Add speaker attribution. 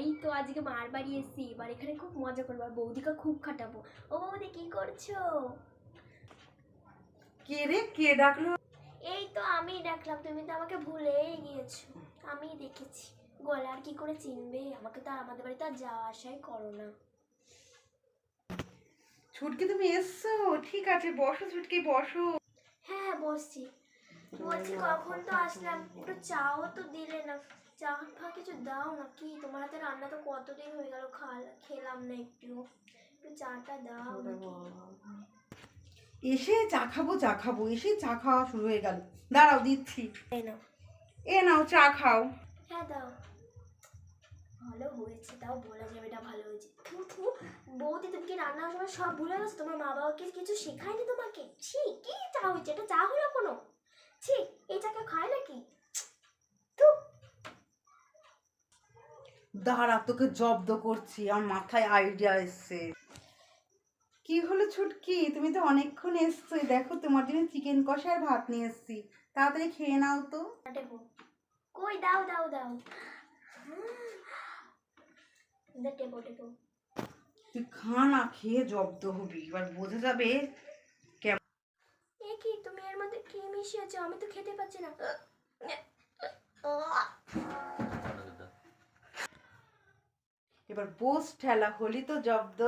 Speaker 1: এই তো আজকে মার বাড়ি এসেছি, এবার এখানে খুব মজা করবো আর বৌদিকে খুব খাটাবো। ও বৌদি কি করছো?
Speaker 2: কে রে, কে ডাকলো?
Speaker 1: এই তো আমি ডাকলাম, তুমি তো আমাকে ভুলেই গিয়েছো। আমি দেখেছি, গলা আর কি করে চিনবে আমাকে, তো আর আমাদের বাড়িতে আর যাওয়া আসাই করো না।
Speaker 2: ছুটকি তুমি এসছো? ঠিক আছে, বসো ছুটকি, বসো।
Speaker 1: হ্যাঁ হ্যাঁ বসছি। বলছি কখন তো আসলাম, একটু চাও তো দিলে না। চা ফা কিছু দাও না, কি তোমার হাতে রান্না তো কতদিন হয়ে গেল খেলাম না, একটু একটু চাটা দাও নাকি।
Speaker 2: এসে চা খাবো চা খাবো, এসে চা খাওয়া শুরু হয়ে গেল। দাঁড়াও দিচ্ছি।
Speaker 1: এই নাও।
Speaker 2: এ নাও চা খাও।
Speaker 1: হ্যাঁ দাও। ভালো হয়েছে, তাও বলা যাবে এটা ভালো হয়েছে। থু থু, বৌদি তুমি কি রান্নার সময় সব ভুলে গেছো? তোমার মা বাবাকে কিছু শেখায়নি তোমাকে? ছি, কি চা হয়েছে? এটা চা হলো কোনো? ছি, এই চা কেউ খায় নাকি? থু।
Speaker 2: দাঁড়া, তোকে জব্দ করছি, আমার মাথায় আইডিয়া এসছে। কি হলো ছুটকি, তুমি তো অনেকক্ষণ এসছো। দেখো তোমার জন্য চিকেন কষা আর ভাত নিয়ে এসছি, তাড়াতাড়ি খেয়ে নাও তো।
Speaker 1: টেপো। কই দাও দাও দাও। টেপো টেপো।
Speaker 2: তুই খা না, খেয়ে জব্দ হবি, এবার বোঝা যাবে কেমন।
Speaker 1: এ কি, তুমি এর মধ্যে কি মিশিয়েছো? আমি তো খেতে পাচ্ছি না।
Speaker 2: এবার বোস ঠেলা হলি তো জব্দ।